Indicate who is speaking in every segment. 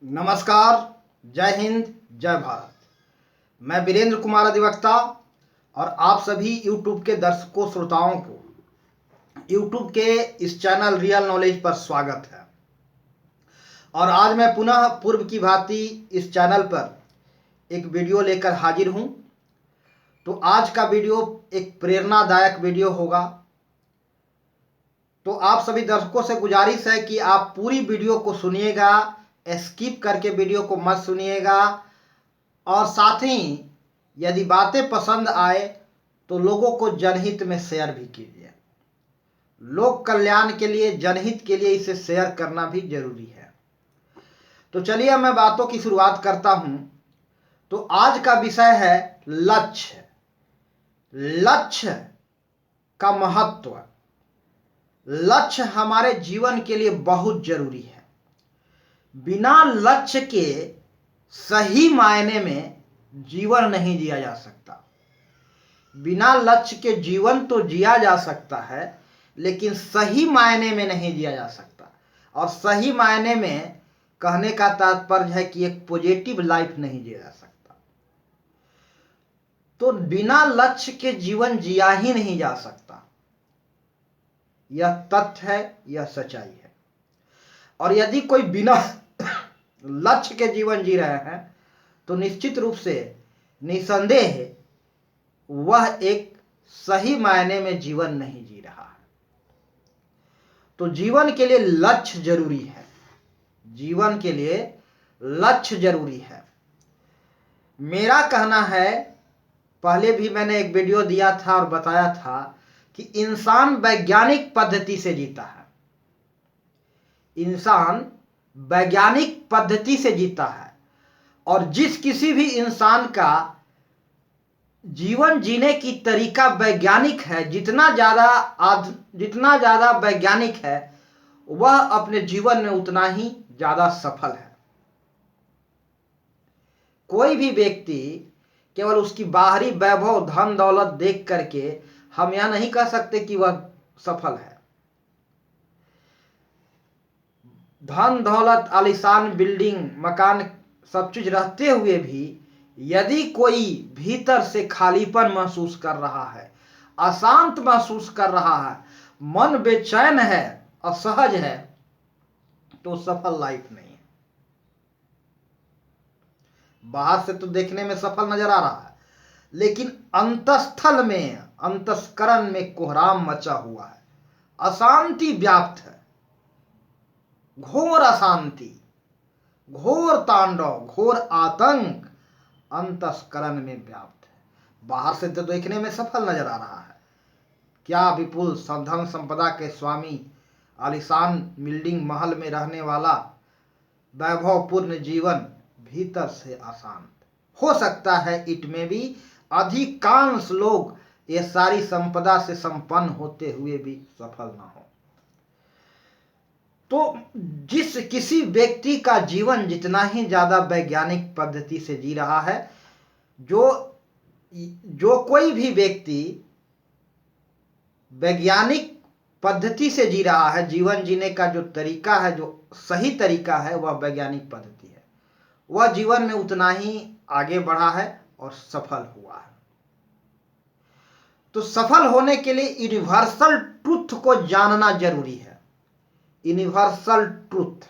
Speaker 1: नमस्कार, जय हिंद, जय भारत। मैं वीरेंद्र कुमार अधिवक्ता और आप सभी YouTube के दर्शकों श्रोताओं को YouTube के इस चैनल रियल नॉलेज पर स्वागत है। और आज मैं पुनः पूर्व की भांति इस चैनल पर एक वीडियो लेकर हाजिर हूं। तो आज का वीडियो एक प्रेरणादायक वीडियो होगा। तो आप सभी दर्शकों से गुजारिश है कि आप पूरी वीडियो को सुनिएगा, स्किप करके वीडियो को मत सुनिएगा। और साथ ही यदि बातें पसंद आए तो लोगों को जनहित में शेयर भी कीजिए। लोक कल्याण के लिए, जनहित के लिए इसे शेयर करना भी जरूरी है। तो चलिए मैं बातों की शुरुआत करता हूं। तो आज का विषय है लक्ष्य। लक्ष्य का महत्व। लक्ष्य हमारे जीवन के लिए बहुत जरूरी है। बिना लक्ष्य के सही मायने में जीवन नहीं जिया जा सकता। बिना लक्ष्य के जीवन तो जिया जा सकता है, लेकिन सही मायने में नहीं जिया जा सकता। और सही मायने में कहने का तात्पर्य है कि एक पॉजिटिव लाइफ नहीं जिया जा सकता। तो बिना लक्ष्य के जीवन जिया ही नहीं जा सकता। यह तथ्य है, यह सच्चाई है। और यदि कोई बिना लक्ष्य के जीवन जी रहे हैं तो निश्चित रूप से, निसंदेह, वह एक सही मायने में जीवन नहीं जी रहा है। तो जीवन के लिए लक्ष्य जरूरी है। जीवन के लिए लक्ष्य जरूरी है। मेरा कहना है, पहले भी मैंने एक वीडियो दिया था और बताया था कि इंसान वैज्ञानिक पद्धति से जीता है। इंसान वैज्ञानिक पद्धति से जीता है। और जिस किसी भी इंसान का जीवन जीने की तरीका वैज्ञानिक है, जितना ज्यादा वैज्ञानिक है, वह अपने जीवन में उतना ही ज्यादा सफल है। कोई भी व्यक्ति केवल उसकी बाहरी वैभव, धन दौलत देख करके हम यह नहीं कह सकते कि वह सफल है। धन दौलत, आलीशान बिल्डिंग, मकान, सब चीज रहते हुए भी यदि कोई भीतर से खालीपन महसूस कर रहा है, अशांत महसूस कर रहा है, मन बेचैन है, असहज है, तो सफल लाइफ नहीं है। बाहर से तो देखने में सफल नजर आ रहा है, लेकिन अंतस्थल में, अंतस्करण में कोहराम मचा हुआ है। अशांति व्याप्त है। घोर अशांति, घोर तांडव, घोर आतंक अंतस्करण में व्याप्त है। बाहर से तो देखने में सफल नजर आ रहा है। क्या विपुल धन संपदा के स्वामी, आलीशान बिल्डिंग महल में रहने वाला, वैभवपूर्ण जीवन, भीतर से अशांत। हो सकता है इट में भी अधिकांश लोग ये सारी संपदा से संपन्न होते हुए भी सफल ना हो। तो जिस किसी व्यक्ति का जीवन जितना ही ज्यादा वैज्ञानिक पद्धति से जी रहा है, जो कोई भी व्यक्ति वैज्ञानिक पद्धति से जी रहा है, जीवन जीने का जो तरीका है, जो सही तरीका है, वह वैज्ञानिक पद्धति है, वह जीवन में उतना ही आगे बढ़ा है और सफल हुआ है। तो सफल होने के लिए यूनिवर्सल ट्रुथ को जानना जरूरी है। यूनिवर्सल ट्रुथ,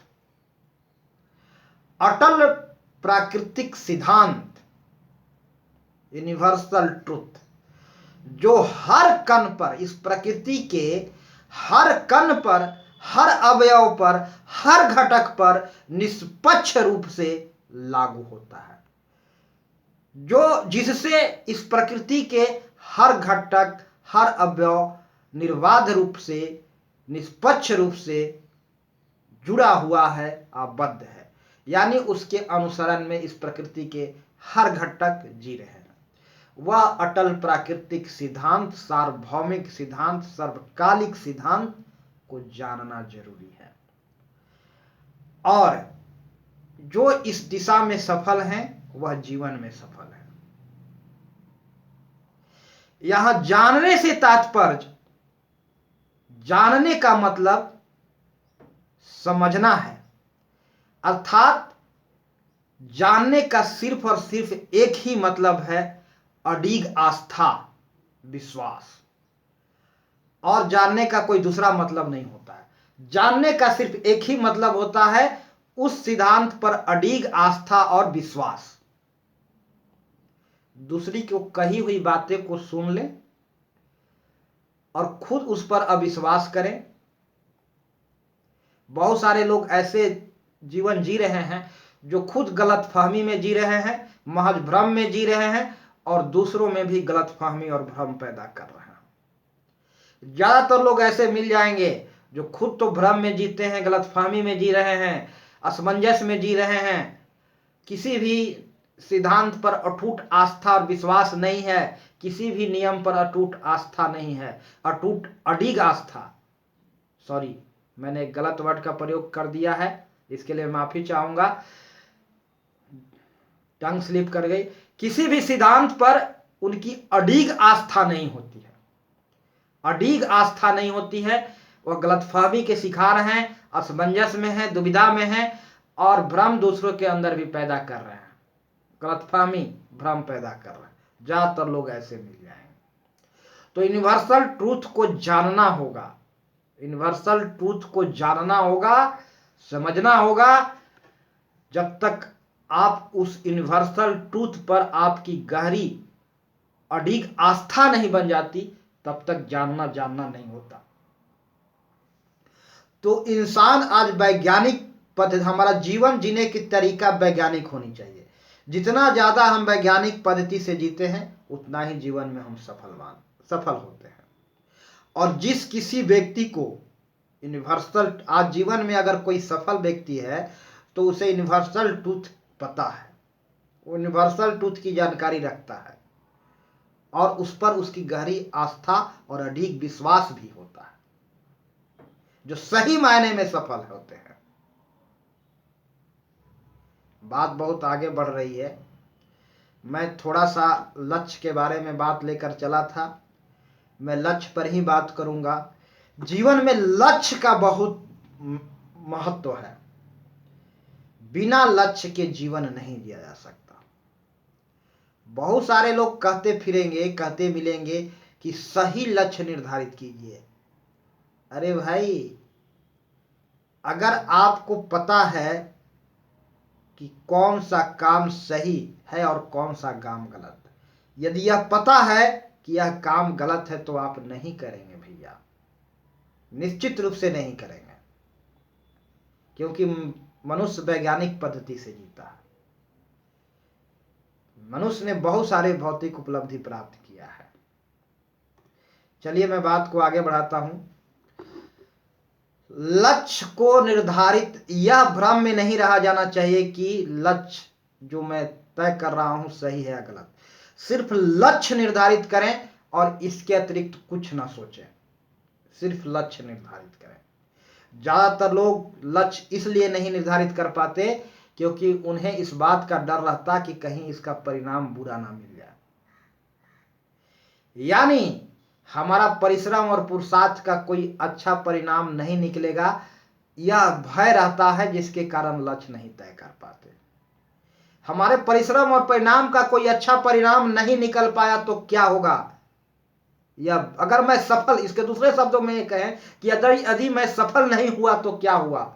Speaker 1: अटल प्राकृतिक सिद्धांत, यूनिवर्सल ट्रुथ, जो हर कण पर, इस प्रकृति के हर कण पर, हर अवयव पर, हर घटक पर निष्पक्ष रूप से लागू होता है। जिससे इस प्रकृति के हर घटक, हर अवयव निर्बाध रूप से, निष्पक्ष रूप से जुड़ा हुआ है, आबद्ध है। यानी उसके अनुसरण में इस प्रकृति के हर घटक जी रहे हैं। वह अटल प्राकृतिक सिद्धांत, सार्वभौमिक सिद्धांत, सर्वकालिक सिद्धांत को जानना जरूरी है। और जो इस दिशा में सफल हैं, वह जीवन में सफल है। यहां जानने से तात्पर्य, जानने का मतलब समझना है। अर्थात जानने का सिर्फ और सिर्फ एक ही मतलब है, अडिग आस्था, विश्वास। और जानने का कोई दूसरा मतलब नहीं होता है। जानने का सिर्फ एक ही मतलब होता है, उस सिद्धांत पर अडिग आस्था और विश्वास। दूसरी को कही हुई बातें को सुन ले और खुद उस पर अविश्वास करें। बहुत सारे लोग ऐसे जीवन जी रहे हैं जो खुद गलत फहमी में जी रहे हैं, महज भ्रम में जी रहे हैं, और दूसरों में भी गलत फहमी और भ्रम पैदा कर रहे हैं। ज्यादातर लोग ऐसे मिल जाएंगे जो खुद तो भ्रम में जीते हैं, गलत फहमी में जी रहे हैं, असमंजस में जी रहे हैं, किसी भी सिद्धांत पर अटूट आस्था और विश्वास नहीं है, किसी भी नियम पर अटूट आस्था नहीं है, अटूट अडिग आस्था, सॉरी मैंने गलत वर्ड का प्रयोग कर दिया है, इसके लिए माफी चाहूंगा, टंग स्लिप कर गई। किसी भी सिद्धांत पर उनकी अडिग आस्था नहीं होती है, अडिग आस्था नहीं होती है। वह गलतफहमी के शिकार हैं, असमंजस में हैं, दुविधा में हैं, और भ्रम दूसरों के अंदर भी पैदा कर रहे हैं। गलतफहमी, भ्रम पैदा कर रहे हैं। ज्यादातर लोग ऐसे मिल जाएंगे। तो यूनिवर्सल ट्रूथ को जानना होगा, यूनिवर्सल ट्रूथ को जानना होगा, समझना होगा। जब तक आप उस यूनिवर्सल ट्रूथ पर आपकी गहरी अडिग आस्था नहीं बन जाती, तब तक जानना नहीं होता। तो इंसान आज वैज्ञानिक पद्धति, हमारा जीवन जीने की तरीका वैज्ञानिक होनी चाहिए। जितना ज्यादा हम वैज्ञानिक पद्धति से जीते हैं, उतना ही जीवन में हम सफल होते हैं। और जिस किसी व्यक्ति को यूनिवर्सल, आज जीवन में अगर कोई सफल व्यक्ति है तो उसे यूनिवर्सल ट्रूथ पता है, वो यूनिवर्सल ट्रूथ की जानकारी रखता है, और उस पर उसकी गहरी आस्था और अडिग विश्वास भी होता है, जो सही मायने में सफल होते हैं। बात बहुत आगे बढ़ रही है, मैं थोड़ा सा लक्ष्य के बारे में बात लेकर चला था, मैं लक्ष्य पर ही बात करूंगा। जीवन में लक्ष्य का बहुत महत्व है। बिना लक्ष्य के जीवन नहीं जिया जा सकता। बहुत सारे लोग कहते फिरेंगे, कहते मिलेंगे कि सही लक्ष्य निर्धारित कीजिए। अरे भाई, अगर आपको पता है कि कौन सा काम सही है और कौन सा काम गलत है, यदि यह पता है कि यह काम गलत है, तो आप नहीं करेंगे भैया, निश्चित रूप से नहीं करेंगे। क्योंकि मनुष्य वैज्ञानिक पद्धति से जीता है। मनुष्य ने बहुत सारे भौतिक उपलब्धि प्राप्त किया है। चलिए मैं बात को आगे बढ़ाता हूं। लक्ष्य को निर्धारित, यह भ्रम में नहीं रहा जाना चाहिए कि लक्ष्य जो मैं तय कर रहा हूं सही है या गलत। सिर्फ लक्ष्य निर्धारित करें और इसके अतिरिक्त कुछ ना सोचें, सिर्फ लक्ष्य निर्धारित करें। ज्यादातर लोग लक्ष्य इसलिए नहीं निर्धारित कर पाते क्योंकि उन्हें इस बात का डर रहता कि कहीं इसका परिणाम बुरा ना मिल जाए। यानी हमारा परिश्रम और पुरुषार्थ का कोई अच्छा परिणाम नहीं निकलेगा, यह भय रहता है, जिसके कारण लक्ष्य नहीं तय कर पाते। हमारे परिश्रम और परिणाम का कोई अच्छा परिणाम नहीं निकल पाया तो क्या होगा, या अगर मैं सफल, इसके दूसरे शब्दों में ये कहें कि यदि मैं सफल नहीं हुआ तो क्या हुआ,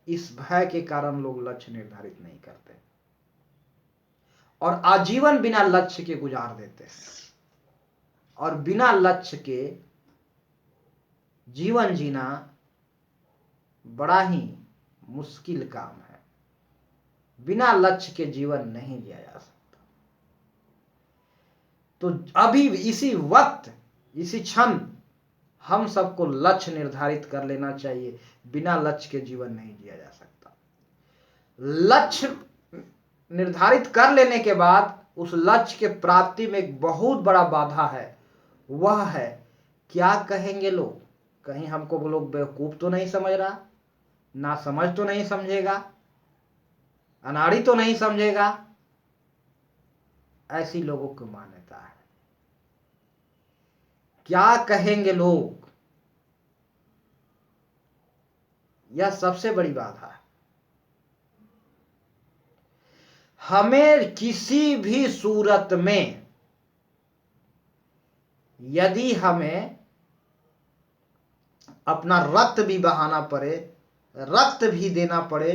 Speaker 1: इस भय के कारण लोग लक्ष्य निर्धारित नहीं करते और आजीवन बिना लक्ष्य के गुजार देते हैं। और बिना लक्ष्य के जीवन जीना बड़ा ही मुश्किल काम है। बिना लक्ष्य के जीवन नहीं जिया जा सकता। तो अभी इसी वक्त, इसी क्षण हम सबको लक्ष्य निर्धारित कर लेना चाहिए। बिना लक्ष्य के जीवन नहीं जिया जा सकता। लक्ष्य निर्धारित कर लेने के बाद उस लक्ष्य के प्राप्ति में एक बहुत बड़ा बाधा है, वह है क्या कहेंगे लोग। कहीं हमको वो लोग बेवकूफ तो नहीं समझ रहा, ना समझ तो नहीं समझेगा, अनाड़ी तो नहीं समझेगा। ऐसी लोगों की मान्यता है। क्या कहेंगे लोग, यह सबसे बड़ी बाधा है। हमें किसी भी सूरत में यदि हमें अपना रक्त भी बहाना पड़े, रक्त भी देना पड़े,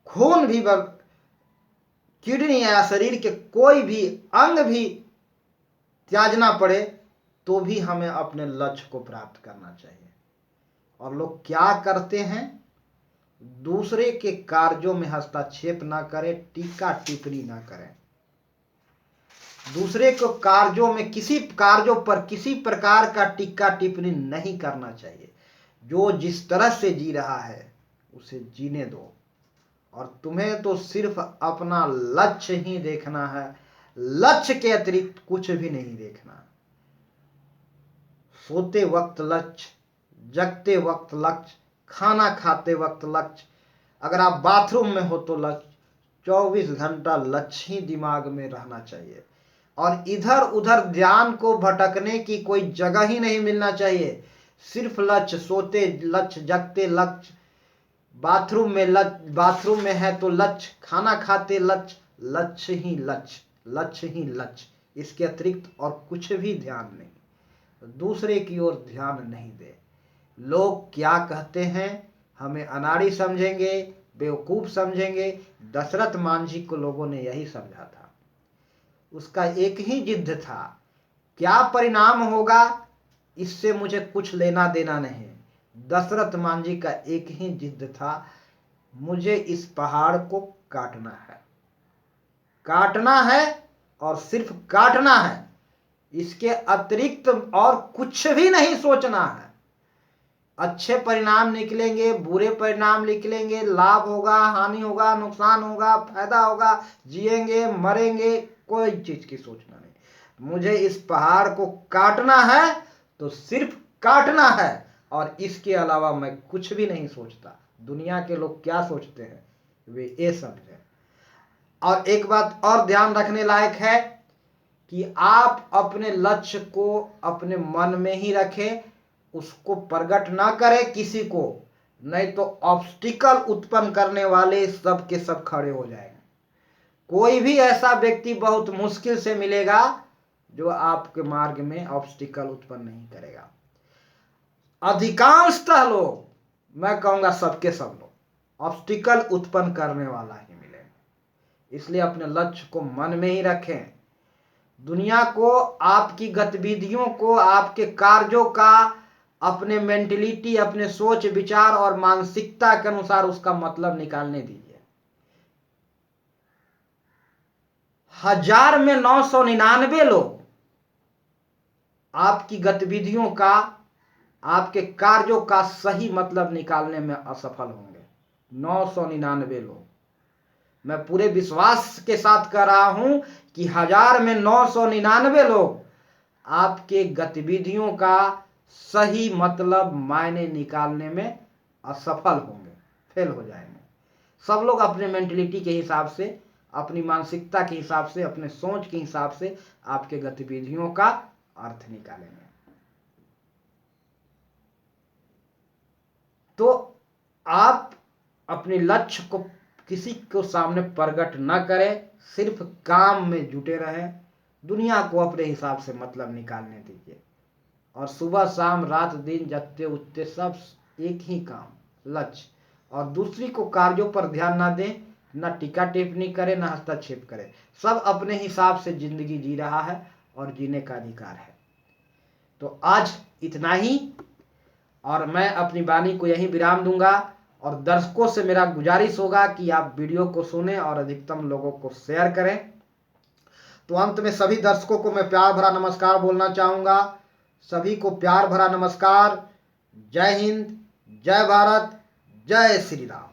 Speaker 1: खून भी किडनी या शरीर के कोई भी अंग भी त्यागना पड़े, तो भी हमें अपने लक्ष्य को प्राप्त करना चाहिए। और लोग क्या करते हैं, दूसरे के कार्यों में हस्तक्षेप ना करें, टीका टिप्पणी ना करें, दूसरे को कार्यों में किसी कार्यों पर किसी प्रकार का टीका टिप्पणी नहीं करना चाहिए। जो जिस तरह से जी रहा है उसे जीने दो, और तुम्हें तो सिर्फ अपना लक्ष्य ही देखना है, लक्ष्य के अतिरिक्त कुछ भी नहीं देखना। सोते वक्त लक्ष्य, जगते वक्त लक्ष्य, खाना खाते वक्त लक्ष्य, अगर आप बाथरूम में हो तो लक्ष्य, 24 घंटा लक्ष्य ही दिमाग में रहना चाहिए। और इधर उधर ध्यान को भटकने की कोई जगह ही नहीं मिलना चाहिए। सिर्फ लक्ष्य, सोते लक्ष्य, जगते लक्ष्य, बाथरूम में लक्ष्य, बाथरूम में है तो लक्ष्य, खाना खाते लक्ष्य, लक्ष्य ही लक्ष्य, लक्ष्य ही लक्ष्य, इसके अतिरिक्त और कुछ भी ध्यान नहीं, दूसरे की ओर ध्यान नहीं दे। लोग क्या कहते हैं, हमें अनाड़ी समझेंगे, बेवकूफ समझेंगे। दशरथ मांझी को लोगों ने यही समझा था। उसका एक ही जिद था, क्या परिणाम होगा इससे मुझे कुछ लेना देना नहीं। दशरथ मांझी का एक ही जिद था, मुझे इस पहाड़ को काटना है, काटना है और सिर्फ काटना है, इसके अतिरिक्त और कुछ भी नहीं सोचना है। अच्छे परिणाम निकलेंगे, बुरे परिणाम निकलेंगे, लाभ होगा, हानि होगा, नुकसान होगा, फायदा होगा, जिएंगे मरेंगे, कोई चीज की सोचना नहीं। मुझे इस पहाड़ को काटना है तो सिर्फ काटना है, और इसके अलावा मैं कुछ भी नहीं सोचता। दुनिया के लोग क्या सोचते हैं वे ये समझे। और एक बात और ध्यान रखने लायक है कि आप अपने लक्ष्य को अपने मन में ही रखें, उसको प्रकट ना करें किसी को, नहीं तो ऑब्स्टिकल उत्पन्न करने वाले सब के सब खड़े हो जाएंगे। कोई भी ऐसा व्यक्ति बहुत मुश्किल से मिलेगा जो आपके मार्ग में ऑब्स्टिकल उत्पन्न नहीं करेगा। अधिकांशतः लोग, मैं कहूंगा सबके सब लोग ऑब्स्टिकल उत्पन्न करने वाला ही मिलेंगे। इसलिए अपने लक्ष्य को मन में ही रखें। दुनिया को, आपकी गतिविधियों को, आपके कार्यों का अपने मेंटलिटी, अपने सोच विचार और मानसिकता के अनुसार उसका मतलब निकालने दीजिए। 1000 में 999 लोग आपकी गतिविधियों का, आपके कार्यों का सही मतलब निकालने में असफल होंगे। 999 लोग, मैं पूरे विश्वास के साथ कह रहा हूं कि 1000 में 999 लोग आपके गतिविधियों का सही मतलब मायने निकालने में असफल होंगे, फेल हो जाएंगे। सब लोग अपने मेंटलिटी के हिसाब से, अपनी मानसिकता के हिसाब से, अपने सोच के हिसाब से आपके गतिविधियों का अर्थ निकालेंगे। तो आप अपने लक्ष्य को किसी को सामने प्रकट न करें, सिर्फ काम में जुटे रहें, दुनिया को अपने हिसाब से मतलब निकालने दीजिए। और सुबह शाम रात दिन जगते उठते सब एक ही काम, लक्ष्य, और दूसरी को कार्यों पर ध्यान ना दें, ना टीका टिप्पणी करें, ना हस्तक्षेप करें। सब अपने हिसाब से जिंदगी जी रहा है और जीने का अधिकार है। तो आज इतना ही, और मैं अपनी वाणी को यहीं विराम दूंगा। और दर्शकों से मेरा गुजारिश होगा कि आप वीडियो को सुनें और अधिकतम लोगों को शेयर करें। तो अंत में सभी दर्शकों को मैं प्यार भरा नमस्कार बोलना चाहूँगा। सभी को प्यार भरा नमस्कार। जय हिंद, जय भारत, जय श्री राम।